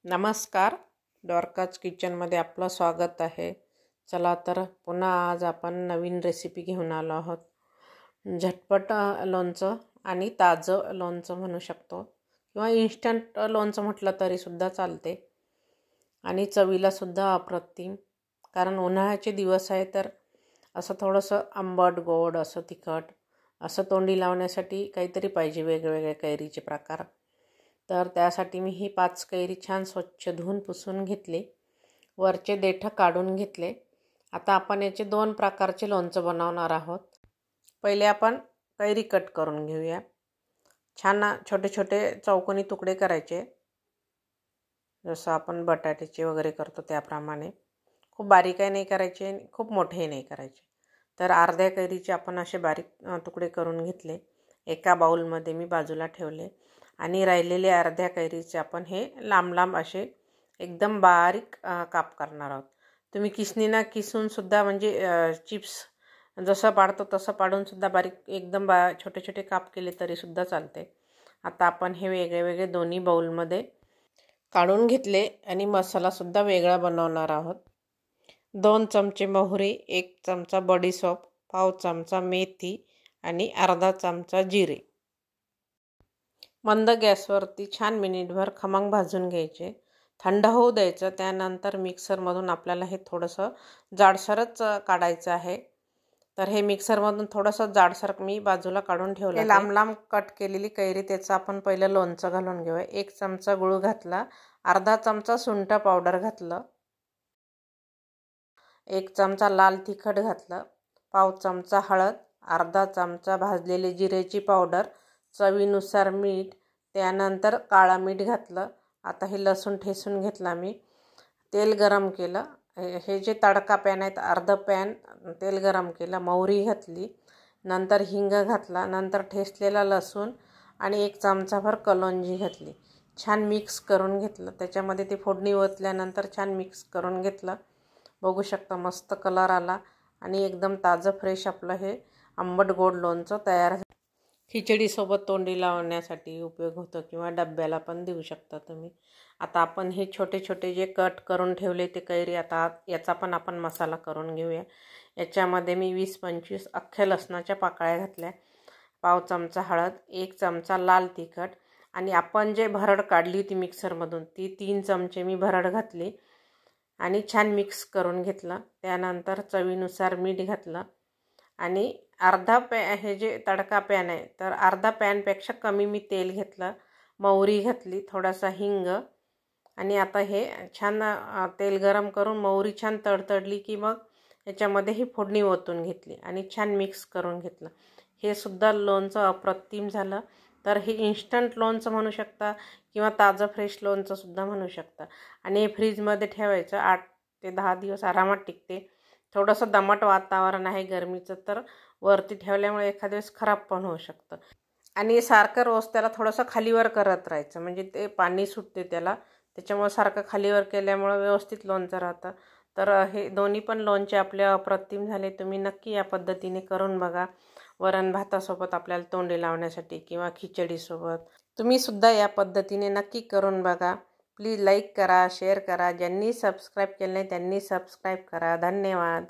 नमस्कार, द्वारकाज किचनमध्ये आपलं स्वागत आहे। चला तर पुन्हा आज आपण नवीन रेसिपी घेऊन आलो आहोत। झटपट लोणचं आणि ताजं लोणचं म्हणू शकतो किंवा इन्स्टंट लोणचं म्हटलं तरी सुद्धा चालते आणि चवीला सुद्धा अप्रतिम। कारण उन्हाळ्याचे दिवस आहे तर असं थोडंसं आंबट गोड असं तिखट असं तोंडी लावण्यासाठी काहीतरी पाहिजे, वेगवेगळे कैरीचे प्रकार। तर त्यासाठी मी ही 5 कैरी छान स्वच्छ धुवून पुसून घेतली, वरचे देठ काढून घेतले। आता आपण याचे 2 प्रकारचे लोणचं बनवणार आहोत। पहिले आपण कैरी कट करून घेऊया। छान छोटे छोटे चौकोनी तुकडे करायचे, जसं आपण बटाट्याचे वगैरे करतो त्याप्रमाणे। खूप बारीकही नाही करायचे, खूप मोठेही नाही करायचे। तर अर्ध्या कैरीचे आपण असे बारीक तुकडे करून घेतले, एका बाउलमध्ये मी बाजूला ठेवले। आणि राहिलेले अर्ध्या कैरीचे आपण हे लांब लांब असे एकदम बारीक काप करणार आहोत। तुम्ही किसणीने किसून सुद्धा म्हणजे चिप्स जसं पाडतो तसं पाडून सुद्धा बारीक एकदम छोटे छोटे काप केले तरी सुद्धा चालते। आता आपण हे वेगळे वेगळे दोन्ही बाउलमध्ये काढून घेतले आणि मसाला सुद्धा वेगळा बनवणार आहोत। 2 चमचे मोहरी, 1 चमचा बडीशोप, पाव चमचा मेथी आणि अर्धा चमचा जिरे। मंद गॅसवरती छान मिनिटभर खमंग भाजून घ्यायचे, थंड होऊ द्यायचं। त्यानंतर मिक्सरमधून आपल्याला हे थोडंसं जाडसरच काढायचं आहे। तर हे मिक्सरमधून थोडंसं जाडसर मी बाजूला काढून ठेवलं। लांब लांब कट केलेली कैरी त्याचं आपण पहिलं लोणचं घालून घेऊया। 1 चमचा गूळ घातला, अर्धा चमचा सुंठ पावडर घातलं, 1 चमचा लाल तिखट घातलं, पाव चमचा हळद, अर्धा चमचा भाजलेली जिऱ्याची पावडर, चवीनुसार मीठ, त्यानंतर काळा मीठ घातलं। आता हे लसूण ठेचून घेतला मी, तेल गरम केलं। हे जे तडका पॅन आहे अर्ध पॅन तेल गरम केलं, मोहरी घातली, नंतर हिंग घातला, नंतर ठेचलेला लसूण आणि 1 चमचाभर कलोंजी घातली। छान मिक्स करून घेतलं। त्याच्यामध्ये ते फोडणी ओतल्यानंतर छान मिक्स करून घेतलं। बघू शकता मस्त कलर आला आणि एकदम ताजं फ्रेश आपलं हे आंबट गोड लोणचं तयार झालं। खिचडीसोबत तोंडी लावण्यासाठी उपयोग होतो किंवा डब्याला पण देऊ शकता तुम्ही। आता आपण हे छोटे छोटे जे कट करून ठेवले ते कैरी, आता याचा पण आपण मसाला करून घेऊया। याच्यामध्ये मी 20-25 अख्ख्या लसणाच्या पाकळ्या घातल्या, पाव चमचा हळद, 1 चमचा लाल तिखट आणि आपण जे भरड काढली होती मिक्सरमधून ती 3 चमचे मी भरड घातली आणि छान मिक्स करून घेतलं। त्यानंतर चवीनुसार मीठ घातलं आणि अर्धा हे जे तडका पॅन आहे तर अर्धा पॅनपेक्षा कमी मी तेल घेतलं, मोहरी घातली, थोडासा हिंग आणि आता हे छान तेल गरम करून मोहरी छान तडतडली की मग याच्यामध्ये ही फोडणी ओतून घेतली आणि छान मिक्स करून घेतलं। हे सुद्धा लोणचं अप्रतिम झालं। तर हे इन्स्टंट लोणचं म्हणू शकता किंवा ताजं फ्रेश लोणचं सुद्धा म्हणू शकता आणि हे फ्रीजमध्ये ठेवायचं, 8 ते 10 दिवस आरामात टिकते। थोडंसं दमट वातावरण आहे गरमीचं, तर वरती ठेवल्यामुळे एखाद्या वेळेस खराब पण होऊ शकतं आणि सारखं रोज त्याला थोडंसं खालीवर करत राहायचं, म्हणजे ते पाणी सुटते त्याला, त्याच्यामुळे सारखं खालीवर केल्यामुळे व्यवस्थित लोणचं राहतं। तर हे दोन्ही पण लोणचे आपले अप्रतिम झाले। तुम्ही नक्की या पद्धतीने करून बघा, वरण भातासोबत आपल्याला तोंडी लावण्यासाठी किंवा खिचडीसोबत। तुम्ही सुद्धा या पद्धतीने नक्की करून बघा। प्लीज लाईक करा, शेअर करा। ज्यांनी सबस्क्राईब केलं नाही त्यांनी सबस्क्राईब करा। धन्यवाद।